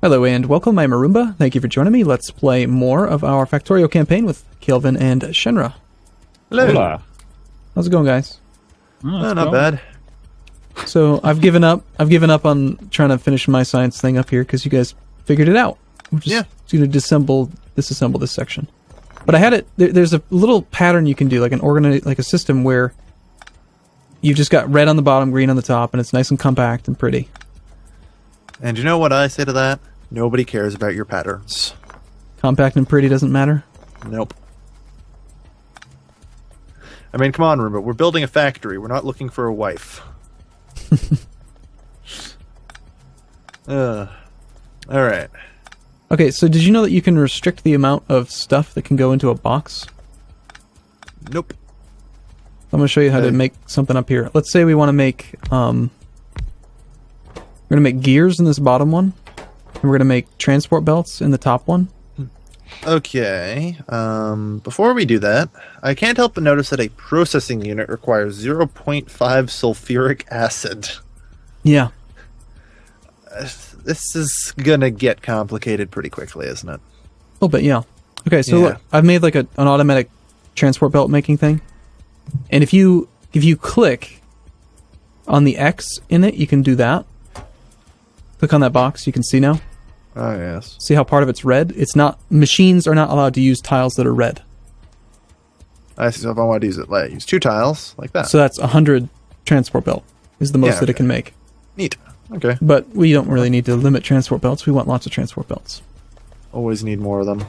Hello and welcome, I'm Arumba. Thank you for joining me. Let's play more of our Factorio campaign with Kelvin and Shenra. Hello. Hola. How's it going, guys? Not bad. So I've given up on trying to finish my science thing up here because you guys figured it out. I'm just going to disassemble this section. But I had it. There's a little pattern you can do, like a system where you've just got red on the bottom, green on the top, and it's nice and compact and pretty. And you know what I say to that? Nobody cares about your patterns. Compact and pretty doesn't matter? Nope. I mean, come on, Arumba. We're building a factory. We're not looking for a wife. Alright. Okay, so did you know that you can restrict the amount of stuff that can go into a box? Nope. I'm going to show you how to make something up here. Let's say we want to make, we're going to make gears in this bottom one, and we're going to make transport belts in the top one. Okay. Before we do that, I can't help but notice that a processing unit requires 0.5 sulfuric acid. Yeah. This is gonna get complicated pretty quickly, isn't it? A little bit, yeah. Okay, so look, I've made like an automatic transport belt making thing. And if you click on the X in it, you can do that. Click on that box, you can see now. Oh, yes. See how part of it's red? It's not, machines are not allowed to use tiles that are red. I see, so if I want to use it, use 2 tiles, like that. So that's 100 transport belt is the most that it can make. Neat. Okay. But we don't really need to limit transport belts. We want lots of transport belts. Always need more of them.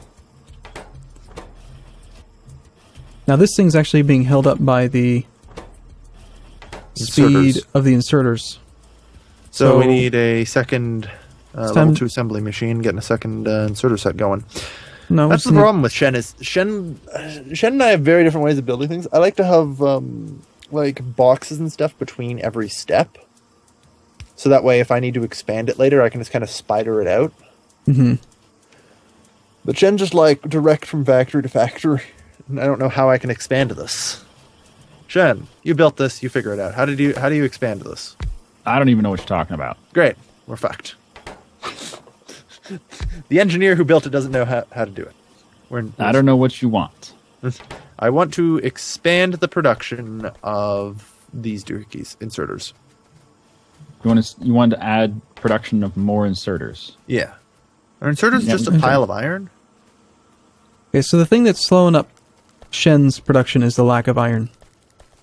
Now this thing's actually being held up by the speed of the inserters. So we need a second level 2 assembly machine, getting a second inserter set going. No, that's the problem with Shen is Shen and I have very different ways of building things. I like to have like boxes and stuff between every step. So that way, if I need to expand it later, I can just kind of spider it out. Mm-hmm. But Shen's just like direct from factory to factory. And I don't know how I can expand this. Shen, you built this. You figure it out. How do you expand this? I don't even know what you're talking about. Great. We're fucked. The engineer who built it doesn't know how to do it. I don't know what you want. I want to expand the production of these doohickeys, inserters. You want to add production of more inserters. Yeah. Are inserters just a pile of iron? Okay, so the thing that's slowing up Shen's production is the lack of iron.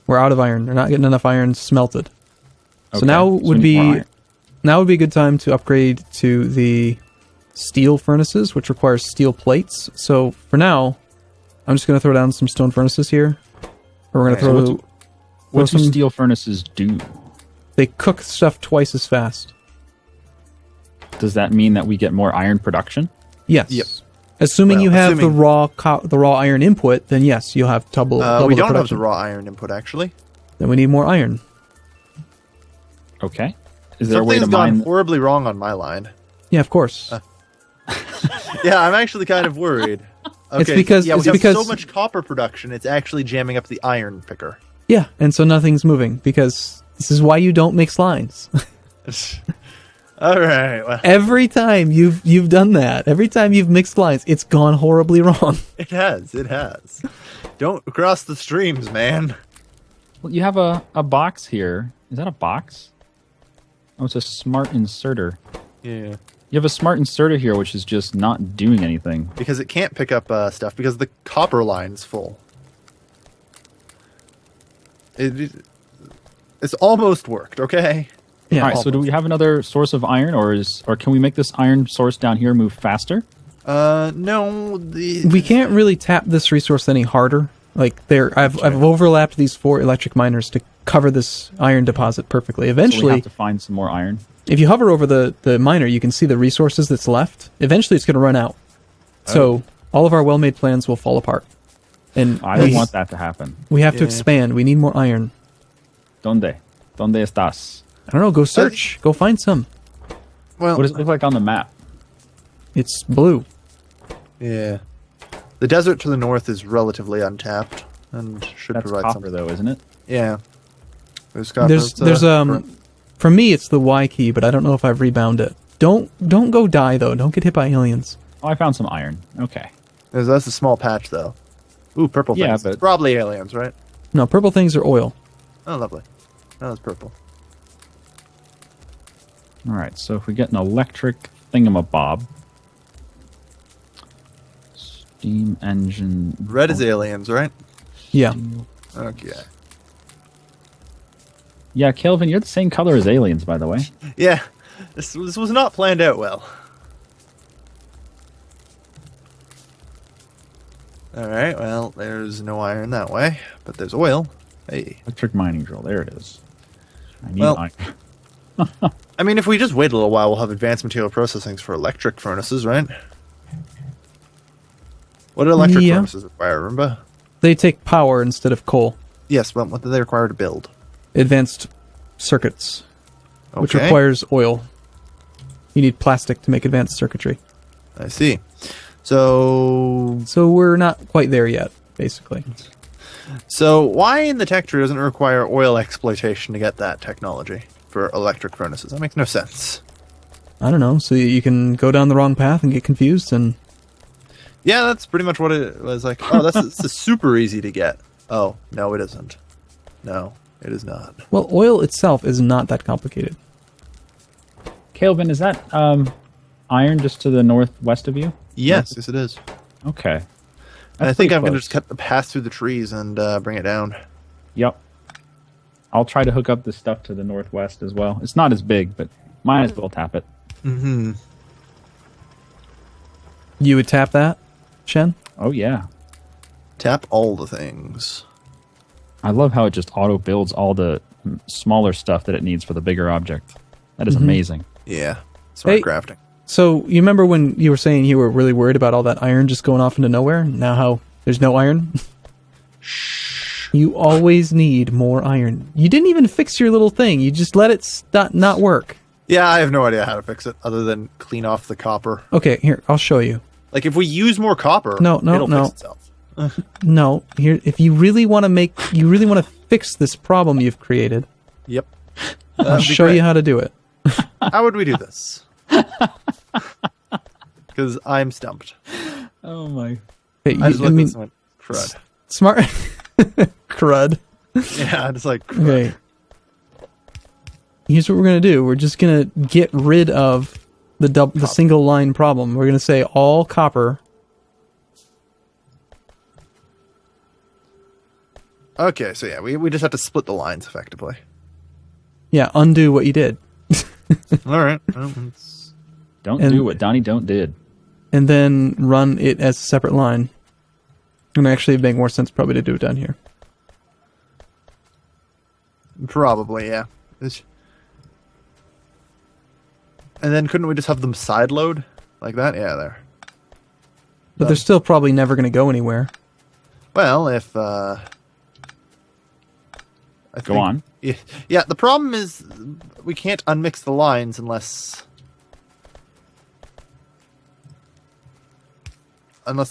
We're out of iron. They're not getting enough iron smelted. Okay. So now would be a good time to upgrade to the steel furnaces, which requires steel plates. So for now, I'm just going to throw down some stone furnaces here. Or we're going to what do steel furnaces do? They cook stuff twice as fast. Does that mean that we get more iron production? Yes. Yep. Assuming you have the raw iron input, then yes, you'll have double we don't production. have the raw iron input, actually. Then we need more iron. Okay. Is there a way to Something's gone horribly wrong on my line. Yeah, of course. Yeah, I'm actually kind of worried. Okay, it's because we have so much copper production, it's actually jamming up the iron picker. Yeah, and so nothing's moving because this is why you don't mix lines. All right. Well, every time you've done that, every time you've mixed lines, it's gone horribly wrong. It has. Don't cross the streams, man. Well, you have a box here. Is that a box? Oh, it's a smart inserter. Yeah. You have a smart inserter here, which is just not doing anything. Because it can't pick up stuff because the copper line's full. It's almost worked, okay? Yeah. All right, so do we have another source of iron, or can we make this iron source down here move faster? No. We can't really tap this resource any harder. Like I've overlapped these 4 electric miners to cover this iron deposit perfectly. Eventually, so we have to find some more iron. If you hover over the miner, you can see the resources that's left. Eventually, it's going to run out. So all of our well-made plans will fall apart. And I don't want that to happen. We have to expand. We need more iron. ¿Dónde estás? I don't know. Go search. Go find some. Well, what does it look like on the map? It's blue. Yeah. The desert to the north is relatively untapped and should provide copper, something, though, isn't it? Yeah. There's copper. For me, it's the Y key, but I don't know if I've rebound it. Don't go die though. Don't get hit by aliens. Oh, I found some iron. Okay. That's a small patch, though. Ooh, purple Yeah, things. but- Probably aliens, right? No, purple things are oil. Oh, lovely. Oh, that's purple. All right. So if we get an electric thingamabob, steam engine. Red is aliens, right? Yeah. Okay. Yeah, Kelvin, you're the same color as aliens, by the way. Yeah, this was not planned out well. Alright, well, there's no iron that way, but there's oil. Hey. Electric mining drill. There it is. I need Well- iron. I mean, if we just wait a little while, we'll have advanced material processings for electric furnaces, right? What do electric Yeah. furnaces require, remember? They take power instead of coal. Yes, but what do they require to build? Advanced circuits, which Okay, requires oil. You need plastic to make advanced circuitry. I see. So So we're not quite there yet, basically. why in the tech tree doesn't it require oil exploitation to get that technology for electric furnaces? That makes no sense. I don't know. So you can go down the wrong path and get confused and... Yeah, that's pretty much what it was like. Oh, this is super easy to get. Oh, no, it isn't. No, it is not. Well, oil itself is not that complicated. Kelvin, is that iron just to the northwest of you? Yes, yes, it is. Okay. And I That's think pretty I'm going to close. just pass through the trees and bring it down. Yep. I'll try to hook up the stuff to the northwest as well. It's not as big, but might as well tap it. Mm-hmm. You would tap that, Shen? Oh, yeah. Tap all the things. I love how it just auto builds all the smaller stuff that it needs for the bigger object. That is amazing. Yeah, smart Hey. crafting. So you remember when you were saying you were really worried about all that iron just going off into nowhere? Now how there's no iron? You always need more iron. You didn't even fix your little thing. You just let it not work. Yeah, I have no idea how to fix it other than clean off the copper. Okay, here, I'll show you. Like, if we use more copper, No, it'll no. fix itself. No, here, if you really want to fix this problem you've created, Yep. I'll show you how to do it. How would we do this? Because I'm stumped. Oh, my. Okay, I just I looked at mean, this and went, crud. smart crud. Yeah, just like, crud. Okay. Here's what we're gonna do. We're just gonna get rid of the single line problem. We're gonna say all copper. Okay, so yeah, we just have to split the lines effectively. Yeah, undo what you did, All right. Well, Don't And- do what Donnie don't did. and then run it as a separate line. And actually, it'd make more sense probably to do it down here. probably, yeah. And then couldn't we just have them side load like that? Yeah, there. But they're still probably never gonna go anywhere. Well, if I Go think- on. Yeah, the problem is we can't unmix the lines unless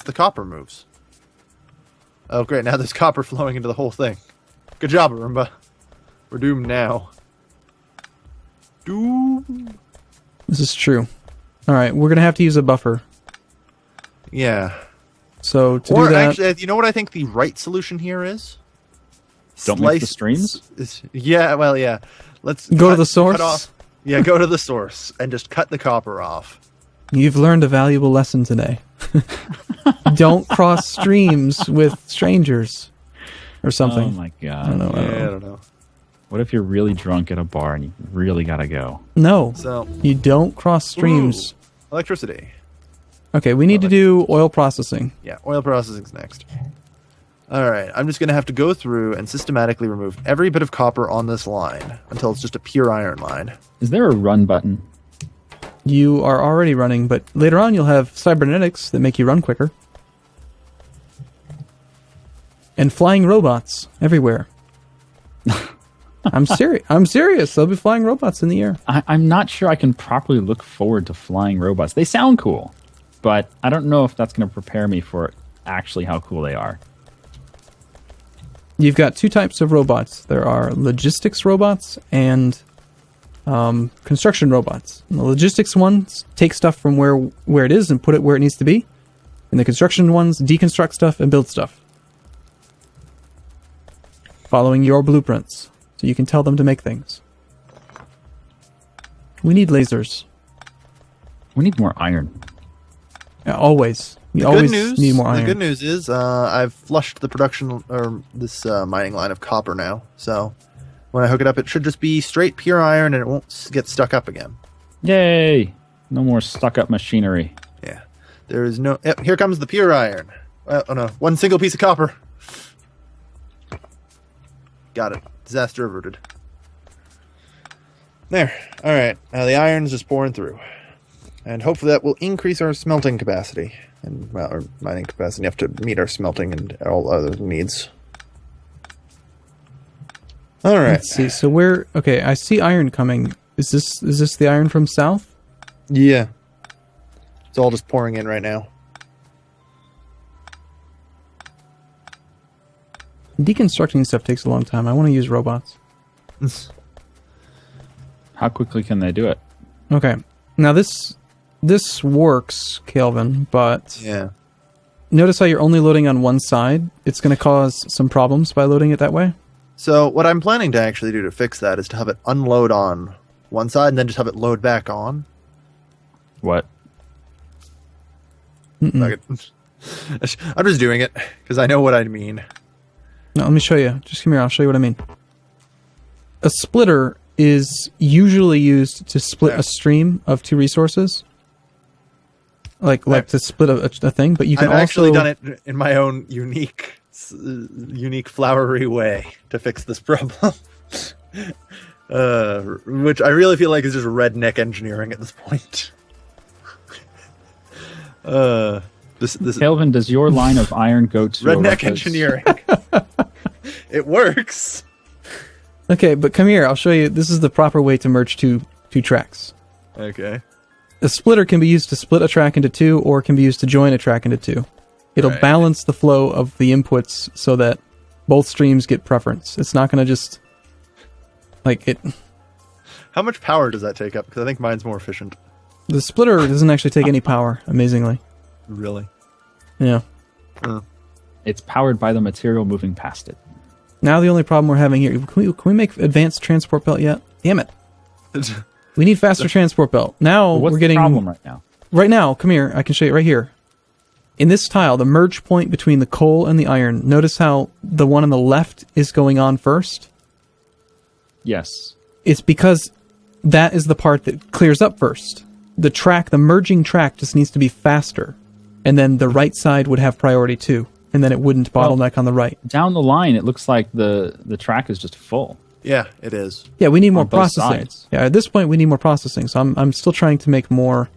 the copper moves. Oh, great! Now there's copper flowing into the whole thing. Good job, Arumba. We're doomed now. Doom. This is true. All right, we're gonna have to use a buffer. Yeah. So to Or do that, actually, you know what I think the right solution here is? Don't mix the streams? Yeah, well, yeah. Let's Go to the source? cut off. Yeah, go to the source and just cut the copper off. you've learned a valuable lesson today. Don't cross streams with strangers, or something. Oh, my God. I don't know. Yeah, I don't know. What if you're really drunk at a bar and you really got to go? No, So, you don't cross streams. electricity. Okay, we need to do oil processing. Yeah, oil processing's next. All right, I'm just going to have to go through and systematically remove every bit of copper on this line until it's just a pure iron line. Is there a run button? You are already running, but later on you'll have cybernetics that make you run quicker. And flying robots everywhere. I'm serious. I'm serious. There'll be flying robots in the air. I'm not sure I can properly look forward to flying robots. They sound cool, but I don't know if that's going to prepare me for actually how cool they are. You've got two types of robots. There are logistics robots and construction robots. And the logistics ones take stuff from where it is and put it where it needs to be. And the construction ones deconstruct stuff and build stuff. Following your blueprints, so you can tell them to make things. We need lasers. We need more iron. Yeah, always. We The always good news, need more the iron. good news is I've flushed the production or this mining line of copper now. So when I hook it up, it should just be straight pure iron, and it won't get stuck up again. Yay! No more stuck-up machinery. Yeah, there is no. Yep, here comes the pure iron. Oh no, one single piece of copper. Got it. Disaster averted. There. All right. Now the iron's just pouring through, and hopefully that will increase our smelting capacity and our mining capacity enough to meet our smelting and all other needs. All right. Let's see. So where? Okay, I see iron coming. Is this the iron from south? Yeah. It's all just pouring in right now. Deconstructing stuff takes a long time. I want to use robots. How quickly can they do it? Okay. Now this works, Kelvin, but Yeah. notice how you're only loading on one side. It's going to cause some problems by loading it that way. So what I'm planning to actually do to fix that is to have it unload on one side and then just have it load back on. What? Like I'm just doing it because I know what I mean. No, let me show you. Just come here. I'll show you what I mean. A splitter is usually used to split a stream of two resources. Like to split a thing, but you can I've also actually done it in my own unique flowery way to fix this problem. Which I really feel like is just redneck engineering at this point. This Kelvin, does your line of iron go to redneck Aruba's- engineering. It works. Okay, but come here. I'll show you. This is the proper way to merge two tracks. Okay. A splitter can be used to split a track into two, or it can be used to join a track into two. It'll Right. balance the flow of the inputs so that both streams get preference. It's not going to just like it. How much power does that take up? Because I think mine's more efficient. The splitter doesn't actually take any power, amazingly. Really? Yeah. It's powered by the material moving past it. Now the only problem we're having here, can we make advanced transport belt yet? Damn it. We need faster transport belt. Now What's we're getting the problem right now? Right now, come here. I can show you right here. In this tile, the merge point between the coal and the iron, notice how the one on the left is going on first? Yes. It's because that is the part that clears up first. The merging track just needs to be faster. And then the right side would have priority too. And then it wouldn't bottleneck on the right. Down the line, it looks like the track is just full. Yeah, it is. Yeah, we need more On both processing. sides. Yeah, at this point we need more processing. So I'm still trying to make more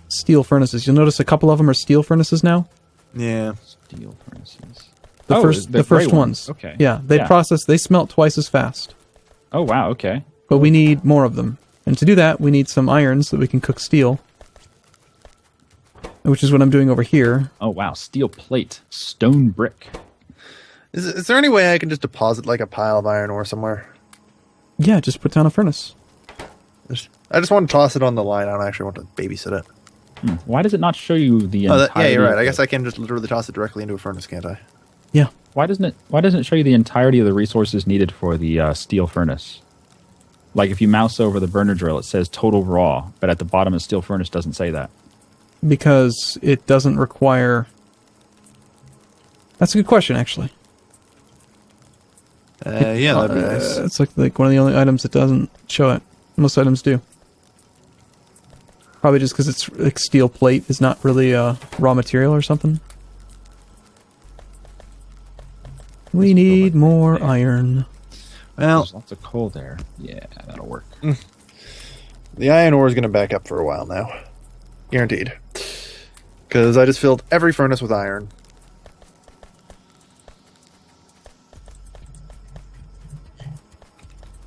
steel furnaces. You'll notice a couple of them are steel furnaces now. Yeah. Steel furnaces. The gray first ones. Okay. Yeah, they smelt twice as fast. Oh, wow. Okay. But we need more of them. And to do that, we need some iron so that we can cook steel. Which is what I'm doing over here. Oh, wow. Steel plate. Stone brick. Is there any way I can just deposit like a pile of iron ore somewhere? Yeah, just put down a furnace. I just want to toss it on the line. I don't actually want to babysit it. Why does it not show you the Yeah, entirety? you're right. of I the- guess I can just literally toss it directly into a furnace, can't I? Yeah. Why doesn't it show you the entirety of the resources needed for the steel furnace? Like if you mouse over the burner drill, it says total raw, but at the bottom of steel furnace doesn't say that. Because it doesn't require... That's a good question, actually. Yeah, that'd be nice. It's like one of the only items that doesn't show it. Most items do. Probably just because it's like steel plate is not really raw material or something. We need more iron. Well, There's lots of coal there. Yeah, that'll work. the iron ore is going to back up for a while now. Guaranteed. Because I just filled every furnace with iron.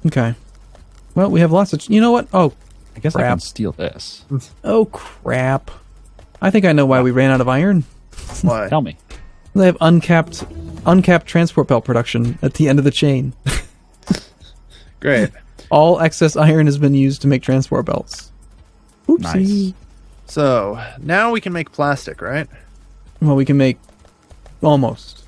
Okay. Well, we have lots of... You know what? Oh, I guess I crap. can steal this. Oh, crap. I think I know why we ran out of iron. Why? Tell me. They have uncapped transport belt production at the end of the chain. Great. All excess iron has been used to make transport belts. Oopsie. Nice. So now we can make plastic, right? Well, we can make almost.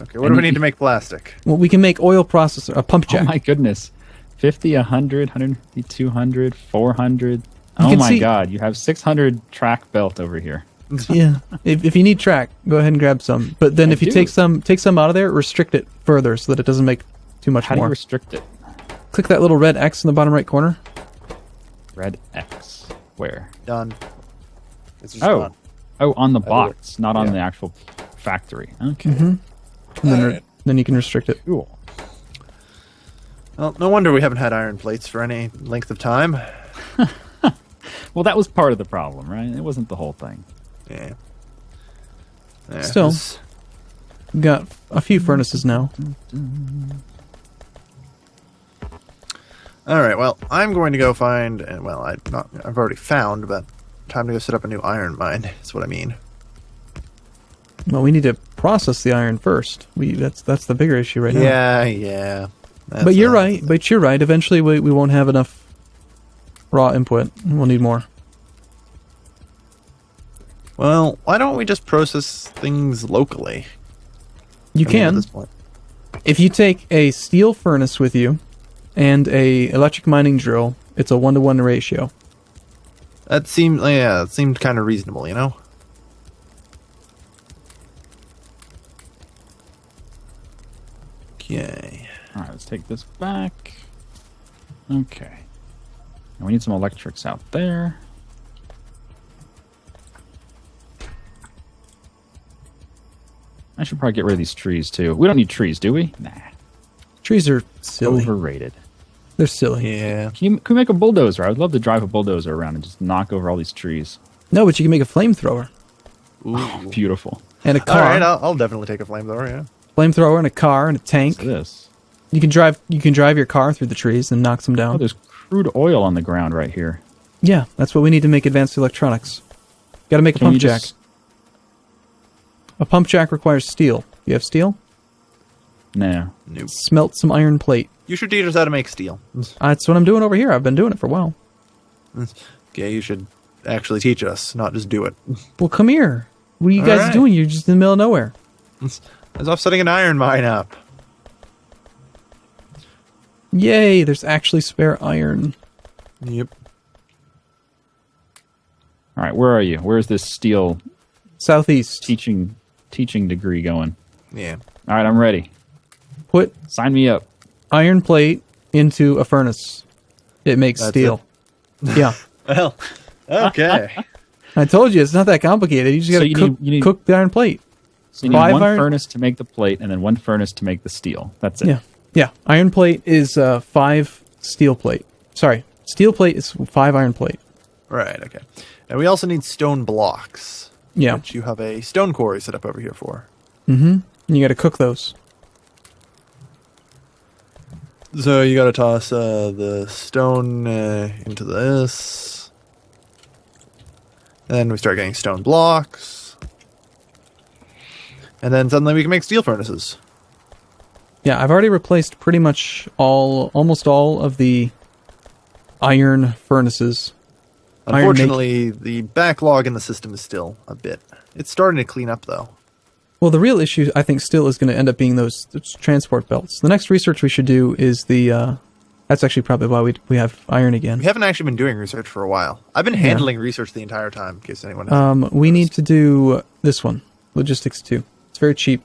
Okay, what do we need to make plastic? Well, we can make oil processor, a pump Oh jack. my goodness. 50, 100, 150, 200, 400. You Oh can my see- god, you have 600 track belt over here. Yeah. If you need track, go ahead and grab some. But then I if you do. take some out of there, restrict it further so that it doesn't make too much How do you more. restrict it? Click that little red X in the bottom right corner. Red X. Where? Done. It's just Oh. done. Oh, on the do it. box, not on Yeah. the actual factory. Okay. And then, Alright. then you can restrict it. Cool. Well, no wonder we haven't had iron plates for any length of time. Well, that was part of the problem, right? It wasn't the whole thing. Yeah. There, Still. this- We've got a few furnaces now. All right. Well, I'm going to go find. Well, I've already found, but time to go set up a new iron mine. That's what I mean. Well, we need to process the iron first. That's the bigger issue right now. Yeah. But you're right. But you're right. Eventually, we won't have enough raw input. We'll need more. Well, why don't we just process things locally? You I mean, at can. this point. If you take a steel furnace with you and a electric mining drill, it's a 1-to-1 ratio. That seemed, it seemed kind of reasonable, you know. Okay. All right, let's take this back. Okay. And we need some electrics out there. I should probably get rid of these trees, too. We don't need trees, do we? Nah. Trees are silly. Overrated. They're silly. Yeah. Can we make a bulldozer? I would love to drive a bulldozer around and just knock over all these trees. No, but you can make a flamethrower Ooh. Beautiful. and a All car. right, I'll definitely take a flamethrower. Yeah. Flamethrower and a car and a tank. What's this? You can drive your car through the trees and knock them Oh, down. there's crude oil on the ground right here. Yeah, that's what we need to make advanced electronics. Got to make a Can we pump jack. just- A pump jack requires steel. You have steel? No. Nope. Smelt some iron plate. You should teach us how to make steel. That's what I'm doing over here. I've been doing it for a while. Yeah, you should actually teach us, not just do it. Well, come here. What are you All guys right. doing? You're just in the middle of nowhere. I was off setting an iron mine up. Yay, there's actually spare iron. Yep. All right, where are you? Where's this steel Southeast. teaching degree going? Yeah. All right, I'm ready. Put Sign me up. iron plate into a furnace. It makes That's steel. Yeah. Well, okay. I told you, it's not that complicated. You just So got to you need- cook the iron plate. So you need 5 one iron? furnace to make the plate and then one furnace to make the steel. That's it. Yeah. Yeah. Iron plate is 5 steel plate. Sorry. Steel plate is 5 iron plate. Right, okay. And we also need stone blocks. Yeah. Which you have a stone quarry set up over here for. And you got to cook those. So you gotta toss the stone into this. And then we start getting stone blocks. And then suddenly we can make steel furnaces. Yeah, I've already replaced pretty much almost all of the iron furnaces. Iron Unfortunately, the backlog in the system is still a bit. It's starting to clean up, though. Well, the real issue, I think, still is going to end up being those transport belts. The next research we should do is the... that's actually probably why we have iron again. We haven't actually been doing research for a while. I've been handling research the entire time, in case anyone has We need to do this one, Logistics 2. It's very cheap.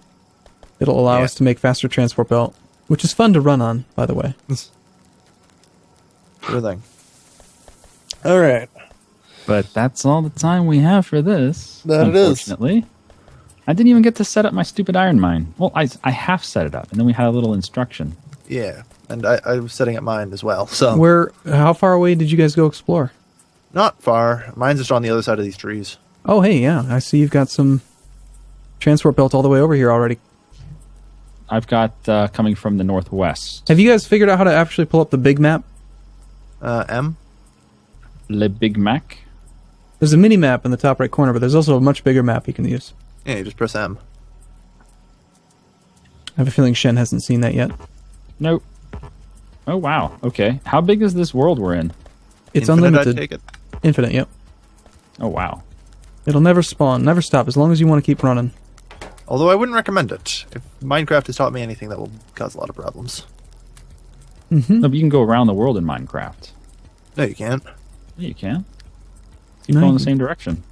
It'll allow Yeah. us to make faster transport belt, which is fun to run on, by the way. Good thing. All right. But that's all the time we have for this. That it is. Unfortunately. I didn't even get to set up my stupid iron mine. Well, I half set it up, and then we had a little instruction. Yeah, and I was setting up mine as well, so... How far away did you guys go explore? Not far. Mine's just on the other side of these trees. Oh, hey, yeah, I see you've got some transport belt all the way over here already. I've got coming from the northwest. Have you guys figured out how to actually pull up the big map? M? Le Big Mac. There's a mini map in the top right corner, but there's also a much bigger map you can use. Yeah, you just press M. I have a feeling Shen hasn't seen that yet. Nope. Oh, wow. Okay. How big is this world we're in? It's Infinite, unlimited. I'd take it. Infinite, yep. Oh, wow. It'll never spawn, never stop, as long as you want to keep running. Although I wouldn't recommend it. If Minecraft has taught me anything, that will cause a lot of problems. No, but you can go around the world in Minecraft. No, you can't. Yeah, you can. Keep No, going you the same direction.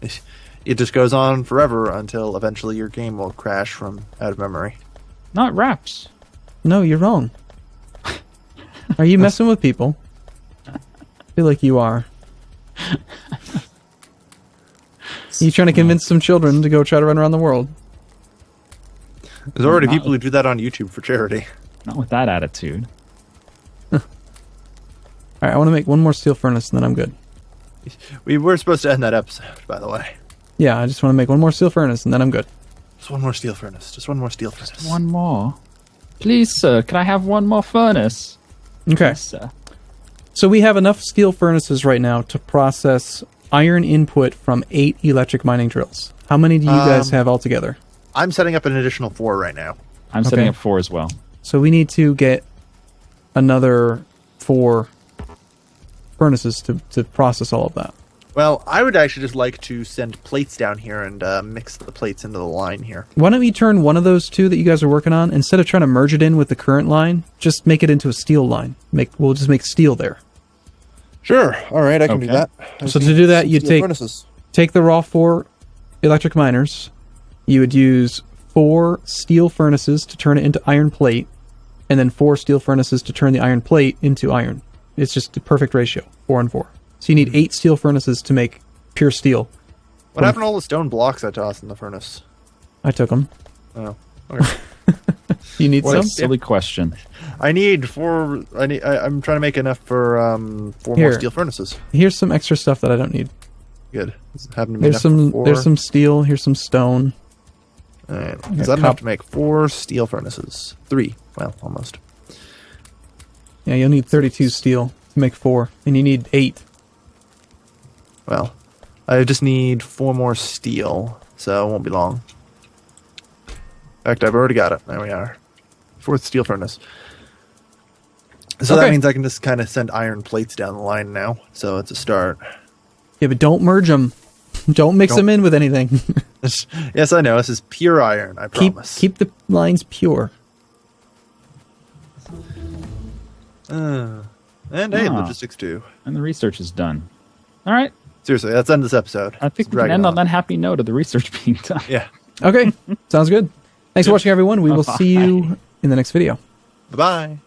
It just goes on forever until eventually your game will crash from out of memory. Not raps. No, you're wrong. Are you messing with people? I feel like you are. You trying to convince some children to go try to run around the world? There's already Not- people who do that on YouTube for charity. Not with that attitude. Alright, I want to make one more steel furnace and then I'm good. We were supposed to end that episode, by the way. Yeah, I just want to make one more steel furnace and then I'm good. Just one more steel furnace. Just one more steel furnace. One more. Please, sir, can I have one more furnace? Okay, Yes, sir. so we have enough steel furnaces right now to process iron input from 8 electric mining drills. How many do you guys have altogether? I'm setting up an additional 4 right now. I'm setting Okay. up 4 as well. So we need to get another 4 furnaces to process all of that. Well, I would actually just like to send plates down here and mix the plates into the line here. Why don't we turn one of those 2 that you guys are working on, instead of trying to merge it in with the current line, just make it into a steel line. We'll just make steel there. Sure. All right, I can do Okay. that. I So just to need do that, some you steel take- furnaces. Take the raw 4 electric miners. You would use 4 steel furnaces to turn it into iron plate, and then 4 steel furnaces to turn the iron plate into iron. It's just the perfect ratio, 4 and 4. So you need 8 steel furnaces to make pure steel. What happened to all the stone blocks I tossed in the furnace? I took them. Oh, okay. You need What some? a Silly question. I need 4. I'm trying to make enough for 4 Here. more steel furnaces. Here's some extra stuff that I don't need. Good. Does it happen to be There's enough some. for 4? There's some steel. Here's some stone. All right. got Because I don't have cop- to make 4 steel furnaces. 3. Well, almost. Yeah, you'll need 32 steel to make 4, and you need 8. Well, I just need 4 more steel, so it won't be long. In fact, I've already got it. There we are. 4th steel furnace. So Okay. that means I can just kind of send iron plates down the line now. So it's a start. Yeah, but don't merge them. Don't mix them in with anything. Yes, I know. This is pure iron. I promise. keep the lines pure. And hey, Ah. logistics too. And the research is done. All right. Seriously, let's end this episode. I think It's we can dragging end on on. that happy note of the research being done. Yeah. Okay, sounds good. Thanks for watching, everyone. We will see you in the next video. Bye-bye.